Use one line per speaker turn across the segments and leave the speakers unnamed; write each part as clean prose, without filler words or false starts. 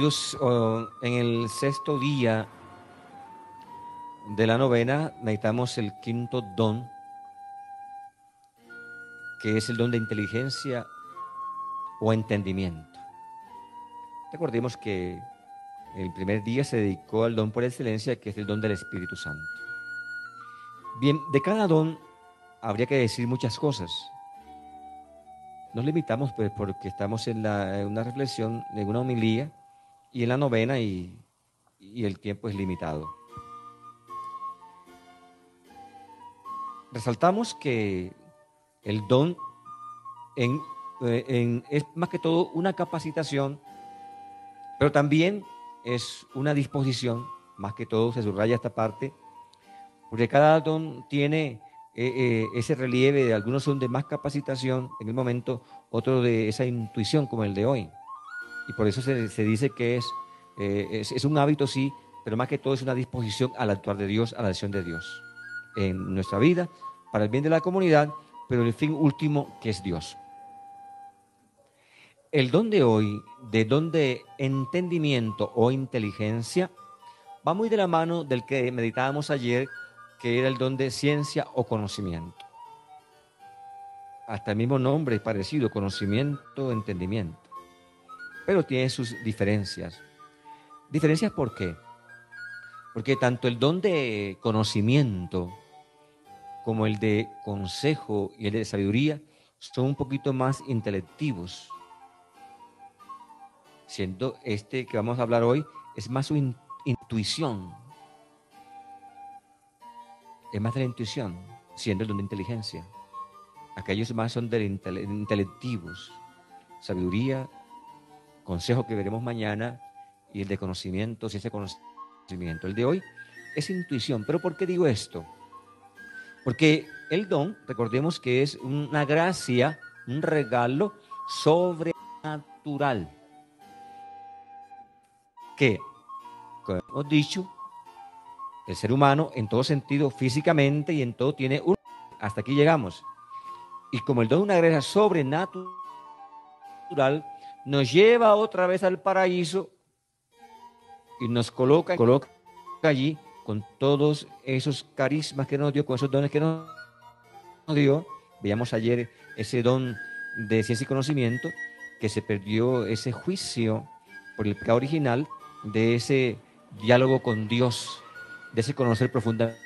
En el sexto día de la novena meditamos el quinto don, que es el don de inteligencia o entendimiento. Recordemos que el primer día se dedicó al don por excelencia, que es el don del Espíritu Santo. Bien, de cada don habría que decir muchas cosas. Nos limitamos pues porque estamos en una reflexión, en una homilía y en la novena y el tiempo es limitado. Resaltamos que el don es más que todo una capacitación, pero también es una disposición, más que todo se subraya esta parte, porque cada don tiene ese relieve, de algunos son de más capacitación en el momento, otros de esa intuición como el de hoy. Y por eso se dice que es un hábito, sí, pero más que todo es una disposición al actuar de Dios, a la acción de Dios en nuestra vida, para el bien de la comunidad, pero el fin último que es Dios. El don de hoy, de don de entendimiento o inteligencia, va muy de la mano del que meditábamos ayer, que era el don de ciencia o conocimiento. Hasta el mismo nombre es parecido, conocimiento, entendimiento. Pero tiene sus diferencias. ¿Diferencias por qué? Porque tanto el don de conocimiento como el de consejo y el de sabiduría son un poquito más intelectivos. Siendo este que vamos a hablar hoy, es más su intuición. Es más de la intuición, siendo el don de inteligencia. Aquellos más son de intelectivos. Sabiduría, consejo que veremos mañana, y el de conocimiento, ciencia de conocimiento. El de hoy es intuición. ¿Pero por qué digo esto? Porque el don, recordemos que es una gracia, un regalo sobrenatural. Que, como hemos dicho, el ser humano en todo sentido, físicamente y en todo, tiene un... Hasta aquí llegamos. Y como el don es una gracia sobrenatural, nos lleva otra vez al paraíso y nos coloca allí con todos esos carismas que nos dio, con esos dones que nos dio. Veíamos ayer ese don de ciencia y conocimiento, que se perdió ese juicio por el pecado original, de ese diálogo con Dios, de ese conocer profundamente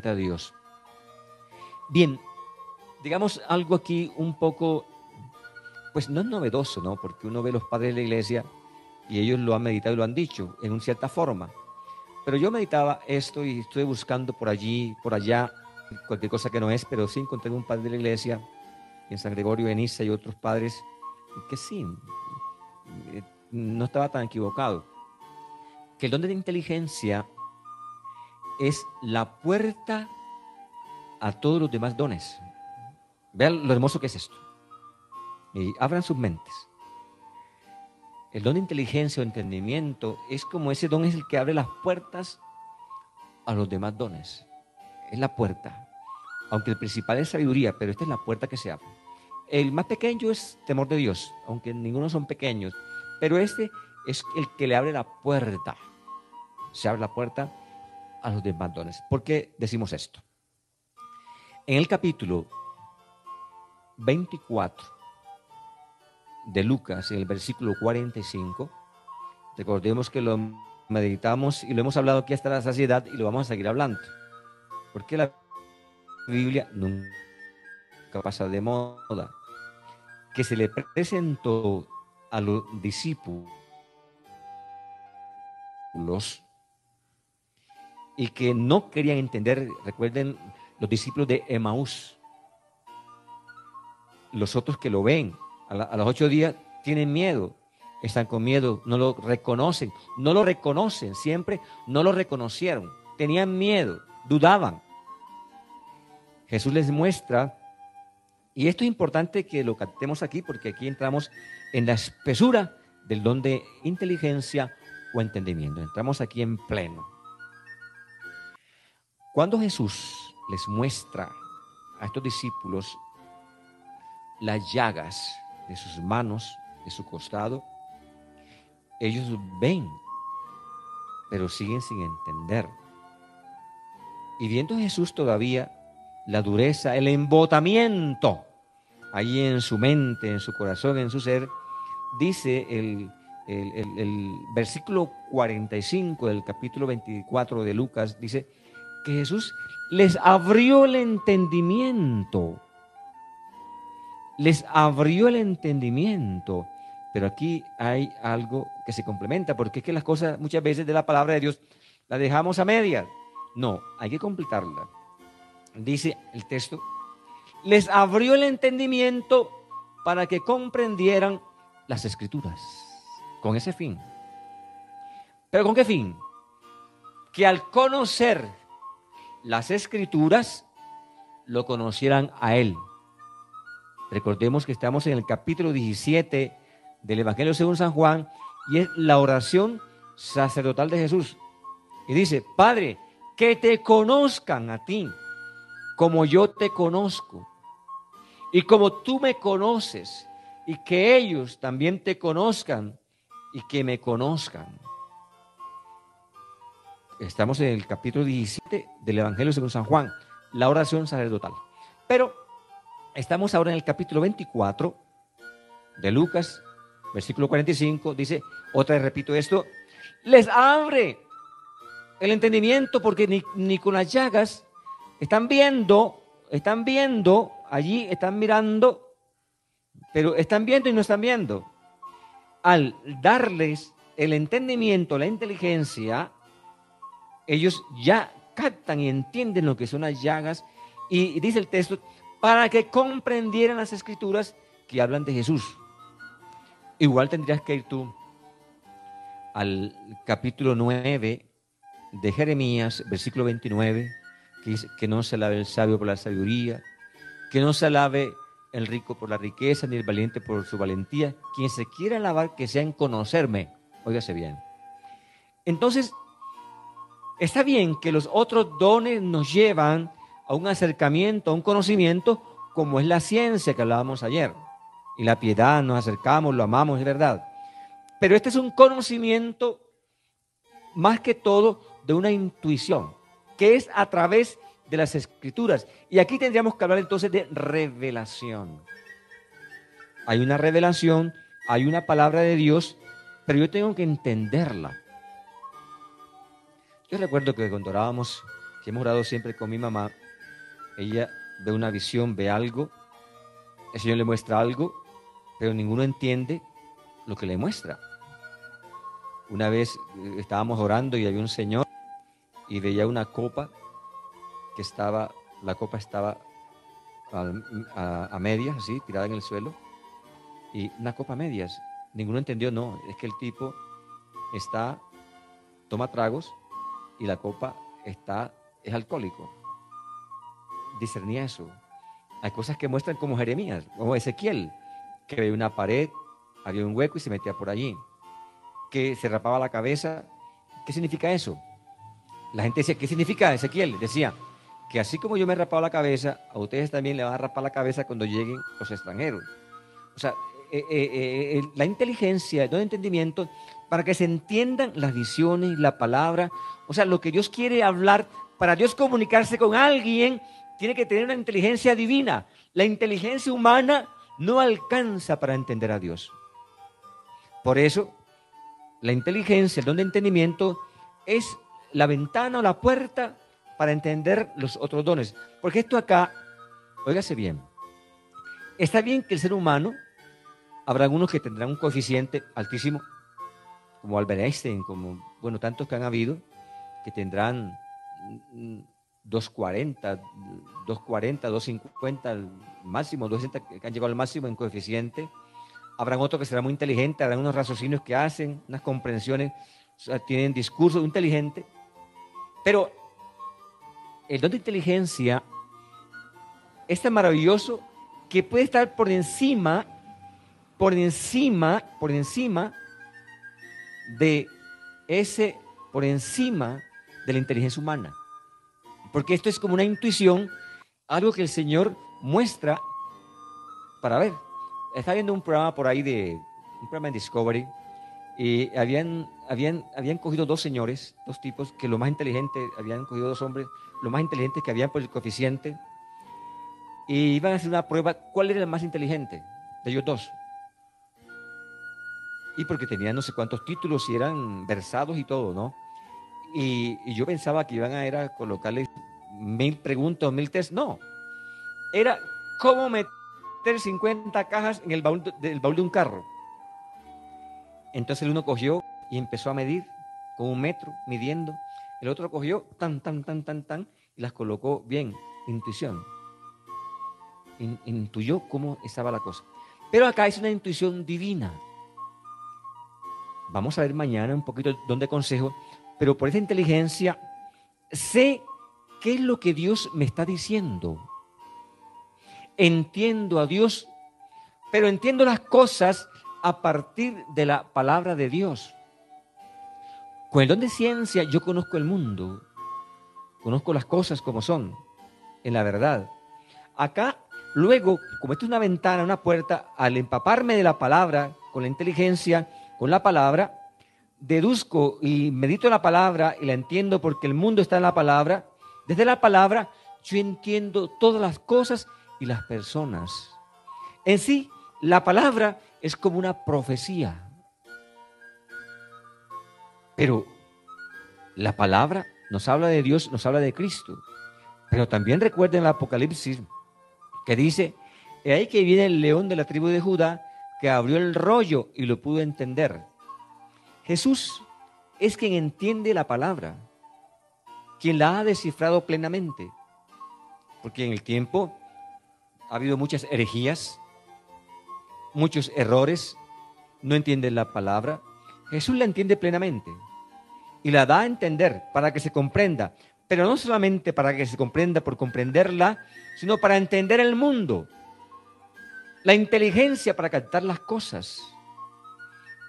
a Dios. Bien, digamos algo aquí un poco, pues no es novedoso, ¿no? Porque uno ve los padres de la iglesia y ellos lo han meditado y lo han dicho en cierta forma. Pero yo meditaba esto y estuve buscando por allí, por allá, cualquier cosa que no es, pero sí encontré un padre de la iglesia en San Gregorio de Niza y otros padres que sí, no estaba tan equivocado. Que el don de la inteligencia es la puerta a todos los demás dones. Vean lo hermoso que es esto. Y abran sus mentes. El don de inteligencia o entendimiento es como ese don, es el que abre las puertas a los demás dones. Es la puerta. Aunque el principal es sabiduría, pero esta es la puerta que se abre. El más pequeño es temor de Dios, aunque ninguno son pequeños. Pero este es el que le abre la puerta. Se abre la puerta a los demás dones. ¿Por qué decimos esto? En el capítulo 24 de Lucas, en el versículo 45, recordemos que lo meditamos y lo hemos hablado aquí hasta la saciedad y lo vamos a seguir hablando. Porque la Biblia nunca pasa de moda. Que se le presentó a los discípulos y que no querían entender. Recuerden los discípulos de Emaús. Los otros que lo ven a los 8 días tienen miedo, están con miedo, no lo reconocen, siempre no lo reconocieron, tenían miedo, dudaban. Jesús les muestra, y esto es importante que lo captemos aquí, porque aquí entramos en la espesura del don de inteligencia o entendimiento. Entramos aquí en pleno. Cuando Jesús les muestra a estos discípulos las llagas de sus manos, de su costado, Ellos ven, pero siguen sin entender. Y viendo Jesús todavía la dureza, el embotamiento, allí en su mente, en su corazón, en su ser, dice el versículo 45 del capítulo 24 de Lucas, dice que Jesús les abrió el entendimiento. Les abrió el entendimiento. Pero aquí hay algo que se complementa, porque es que las cosas muchas veces de la palabra de Dios las dejamos a medias. No, hay que completarla. Dice el texto, les abrió el entendimiento para que comprendieran las Escrituras, con ese fin. ¿Pero con qué fin? Que al conocer las Escrituras, lo conocieran a Él. Recordemos que estamos en el capítulo 17 del Evangelio según San Juan, y es la oración sacerdotal de Jesús. Y dice, Padre, que te conozcan a ti, como yo te conozco, y como tú me conoces, y que ellos también te conozcan, y que me conozcan. Estamos en el capítulo 17 del Evangelio según San Juan, la oración sacerdotal. Pero estamos ahora en el capítulo 24 de Lucas, versículo 45, dice, otra vez repito esto, les abre el entendimiento porque ni con las llagas están viendo allí, están mirando, pero están viendo y no están viendo. Al darles el entendimiento, la inteligencia, ellos ya captan y entienden lo que son las llagas, y dice el texto, para que comprendieran las Escrituras que hablan de Jesús. Igual tendrías que ir tú al capítulo 9 de Jeremías, versículo 29, que dice que no se alabe el sabio por la sabiduría, que no se alabe el rico por la riqueza, ni el valiente por su valentía. Quien se quiera alabar, que sea en conocerme. Óigase bien. Entonces, está bien que los otros dones nos llevan a un acercamiento, a un conocimiento, como es la ciencia que hablábamos ayer. Y la piedad, nos acercamos, lo amamos, es verdad. Pero este es un conocimiento, más que todo, de una intuición, que es a través de las Escrituras. Y aquí tendríamos que hablar entonces de revelación. Hay una revelación, hay una palabra de Dios, pero yo tengo que entenderla. Yo recuerdo que cuando orábamos, que hemos orado siempre con mi mamá, ella ve una visión, ve algo, el Señor le muestra algo, pero ninguno entiende lo que le muestra. Una vez estábamos orando y había un señor y veía una copa que estaba, la copa estaba a medias, así, tirada en el suelo, y una copa a medias. Ninguno entendió, no, es que el tipo toma tragos y la copa es alcohólico. Discernía eso. Hay cosas que muestran como Jeremías, como Ezequiel, que veía una pared, había un hueco y se metía por allí, que se rapaba la cabeza. ¿Qué significa eso? La gente decía, ¿qué significa Ezequiel? Decía, que así como yo me he rapado la cabeza, a ustedes también le van a rapar la cabeza cuando lleguen los extranjeros. O sea, la inteligencia, el entendimiento, para que se entiendan las visiones, la palabra, o sea, lo que Dios quiere hablar, para Dios comunicarse con alguien, tiene que tener una inteligencia divina. La inteligencia humana no alcanza para entender a Dios. Por eso, la inteligencia, el don de entendimiento, es la ventana o la puerta para entender los otros dones. Porque esto acá, óigase bien, está bien que el ser humano, habrá algunos que tendrán un coeficiente altísimo, como Albert Einstein, como, bueno, tantos que han habido, que tendrán 240, 250, máximo 260, que han llegado al máximo en coeficiente. Habrán otros que serán muy inteligentes, habrán unos raciocinios que hacen, unas comprensiones, o sea, tienen discurso inteligente. Pero el don de inteligencia es tan maravilloso que puede estar por encima de la inteligencia humana. Porque esto es como una intuición, algo que el Señor muestra para ver. Está viendo un programa por ahí un programa en Discovery, Y habían cogido dos señores, dos tipos, que lo más inteligente, habían cogido dos hombres, lo más inteligentes que habían por el coeficiente, y iban a hacer una prueba, ¿cuál era el más inteligente de ellos dos? Y porque tenían no sé cuántos títulos y eran versados y todo, ¿no? Y yo pensaba que iban a era colocarles 1000 preguntas o 1000 test. No, era cómo meter 50 cajas en el del baúl de un carro. Entonces el uno cogió y empezó a medir con un metro, midiendo. El otro cogió tan, y las colocó bien. Intuición. Intuyó cómo estaba la cosa. Pero acá es una intuición divina. Vamos a ver mañana un poquito dónde consejo, pero por esa inteligencia sé qué es lo que Dios me está diciendo. Entiendo a Dios, pero entiendo las cosas a partir de la palabra de Dios. Con el don de ciencia yo conozco el mundo, conozco las cosas como son, en la verdad. Acá, luego, como esto es una ventana, una puerta, al empaparme de la palabra, con la inteligencia, con la palabra, deduzco y medito la palabra y la entiendo porque el mundo está en la palabra. Desde la palabra yo entiendo todas las cosas y las personas. En sí, la palabra es como una profecía. Pero la palabra nos habla de Dios, nos habla de Cristo. Pero también recuerden el Apocalipsis que dice, he ahí que viene el león de la tribu de Judá que abrió el rollo y lo pudo entender. Jesús es quien entiende la palabra, quien la ha descifrado plenamente. Porque en el tiempo ha habido muchas herejías, muchos errores, no entienden la palabra. Jesús la entiende plenamente y la da a entender para que se comprenda, pero no solamente para que se comprenda por comprenderla, sino para entender el mundo, la inteligencia para captar las cosas,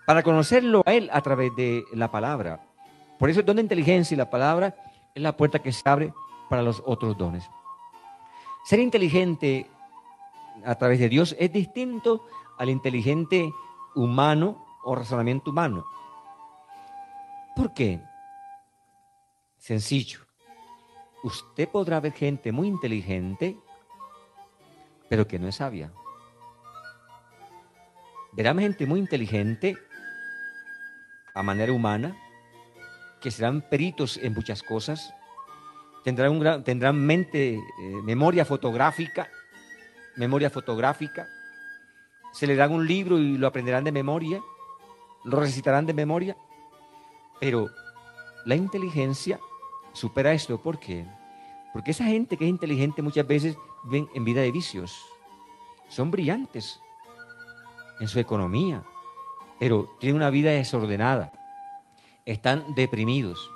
para conocerlo a Él a través de la palabra. Por eso el don de inteligencia y la palabra es la puerta que se abre para los otros dones. Ser inteligente a través de Dios es distinto al inteligente humano o razonamiento humano. ¿Por qué? Sencillo. Usted podrá ver gente muy inteligente, pero que no es sabia. Verá gente muy inteligente a manera humana, que serán peritos en muchas cosas, tendrán mente, memoria fotográfica, se le dan un libro y lo aprenderán de memoria, lo recitarán de memoria, pero la inteligencia supera esto. ¿Por qué? Porque esa gente que es inteligente muchas veces viven en vida de vicios, son brillantes en su economía, pero tienen una vida desordenada, están deprimidos,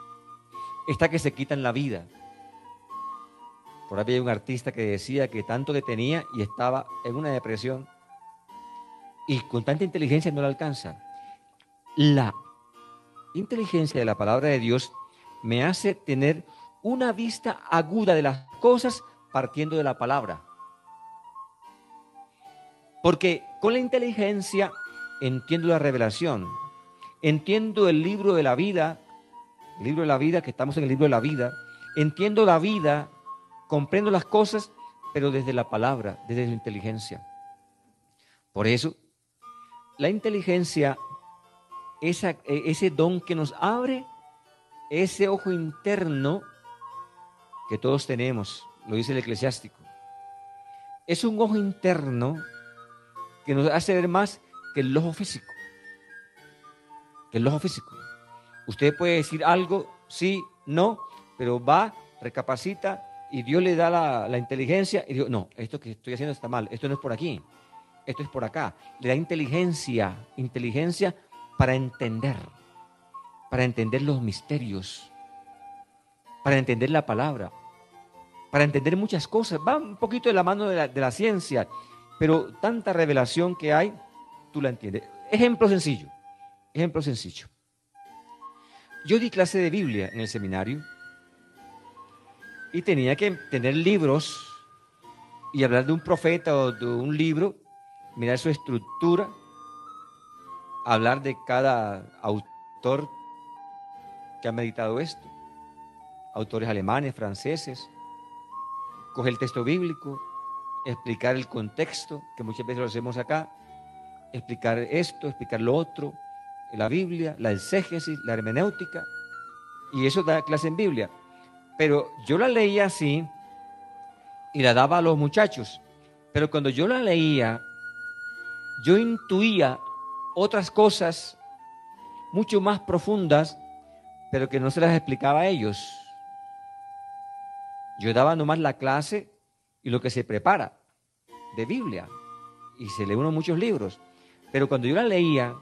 está que se quitan la vida. Por ahí había un artista que decía que tanto que tenía y estaba en una depresión y con tanta inteligencia no la alcanza. La inteligencia de la palabra de Dios me hace tener una vista aguda de las cosas partiendo de la palabra. Porque con la inteligencia entiendo la revelación, entiendo el libro de la vida, que estamos en el libro de la vida, entiendo la vida, comprendo las cosas, pero desde la palabra, desde la inteligencia. Por eso, la inteligencia, ese don que nos abre, ese ojo interno que todos tenemos, lo dice el eclesiástico, es un ojo interno que nos hace ver más que el ojo físico. Usted puede decir algo, sí, no, pero va, recapacita y Dios le da la inteligencia y dice, no, esto que estoy haciendo está mal, esto no es por aquí, esto es por acá. Le da inteligencia para entender los misterios, para entender la palabra, para entender muchas cosas. Va un poquito de la mano de la ciencia, pero tanta revelación que hay, tú la entiendes. Ejemplo sencillo. Yo di clase de Biblia en el seminario y tenía que tener libros y hablar de un profeta o de un libro, mirar su estructura, hablar de cada autor que ha meditado esto. Autores alemanes, franceses. Coger el texto bíblico, explicar el contexto, que muchas veces lo hacemos acá, explicar esto, explicar lo otro, la Biblia, la exégesis, la hermenéutica, y eso da clase en Biblia. Pero yo la leía así y la daba a los muchachos, pero cuando yo la leía, yo intuía otras cosas mucho más profundas, pero que no se las explicaba a ellos. Yo daba nomás la clase y lo que se prepara de Biblia, y se lee uno muchos libros, pero cuando yo la leía,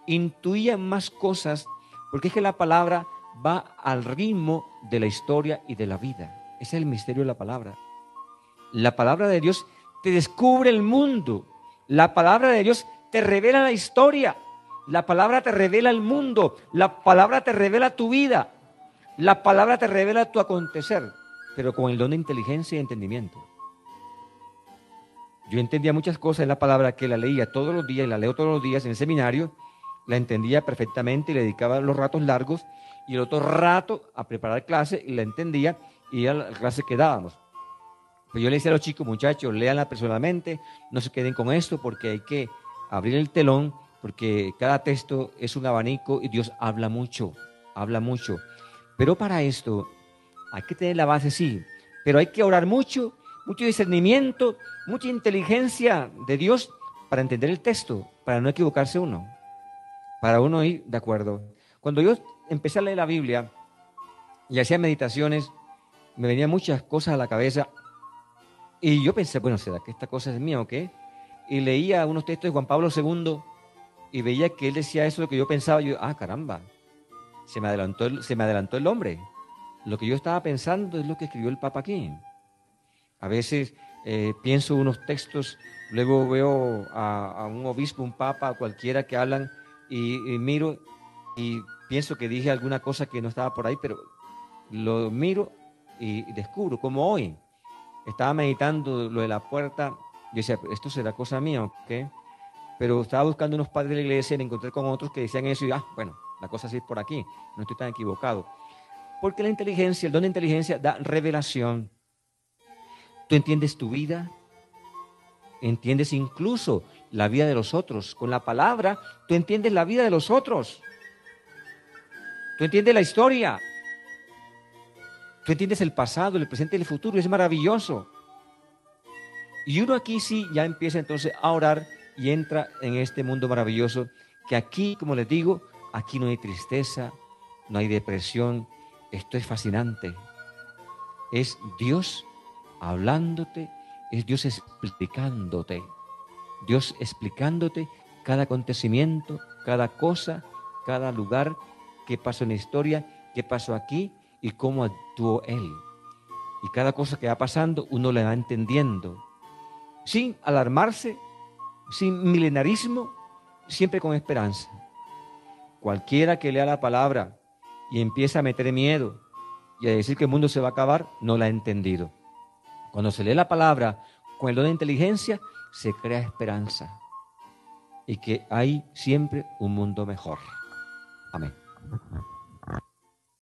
intuía más cosas, porque es que la palabra va al ritmo de la historia y de la vida. Ese es el misterio de la palabra. La palabra de Dios te descubre el mundo. La palabra de Dios te revela la historia. La palabra te revela el mundo. La palabra te revela tu vida. La palabra te revela tu acontecer, pero con el don de inteligencia y entendimiento. Yo entendía muchas cosas en la palabra que la leía todos los días y la leo todos los días en el seminario. La entendía perfectamente y le dedicaba los ratos largos y el otro rato a preparar clase y la entendía y a la clase que dábamos. Pero yo le decía a los chicos, muchachos, léanla personalmente, no se queden con esto porque hay que abrir el telón, porque cada texto es un abanico y Dios habla mucho, habla mucho. Pero para esto hay que tener la base, sí, pero hay que orar mucho, mucho discernimiento, mucha inteligencia de Dios para entender el texto, para no equivocarse uno, para uno ir de acuerdo. Cuando yo empecé a leer la Biblia y hacía meditaciones, me venían muchas cosas a la cabeza y yo pensé, bueno, ¿será que esta cosa es mía o qué? Y leía unos textos de Juan Pablo II y veía que él decía eso, lo que yo pensaba, yo, caramba, se me adelantó el hombre. Lo que yo estaba pensando es lo que escribió el Papa aquí. A veces pienso unos textos, luego veo a un obispo, un papa, cualquiera que hablan y miro y pienso que dije alguna cosa que no estaba por ahí, pero lo miro y descubro, como hoy. Estaba meditando lo de la puerta, yo decía, ¿esto será cosa mía o qué? Pero estaba buscando unos padres de la iglesia y me encontré con otros que decían eso y bueno, la cosa sí es por aquí, no estoy tan equivocado. Porque la inteligencia, el don de inteligencia da revelación. Tú entiendes tu vida, entiendes incluso la vida de los otros. Con la palabra, tú entiendes la vida de los otros. Tú entiendes la historia. Tú entiendes el pasado, el presente y el futuro. Es maravilloso. Y uno aquí sí ya empieza entonces a orar y entra en este mundo maravilloso que aquí, como les digo, aquí no hay tristeza, no hay depresión. Esto es fascinante. Es Dios hablándote, es Dios explicándote cada acontecimiento, cada cosa, cada lugar, qué pasó en la historia, qué pasó aquí y cómo actuó Él. Y cada cosa que va pasando uno le va entendiendo, sin alarmarse, sin milenarismo, siempre con esperanza. Cualquiera que lea la palabra y empieza a meter miedo y a decir que el mundo se va a acabar, no la ha entendido. Cuando se lee la palabra con el don de inteligencia, se crea esperanza y que hay siempre un mundo mejor. Amén.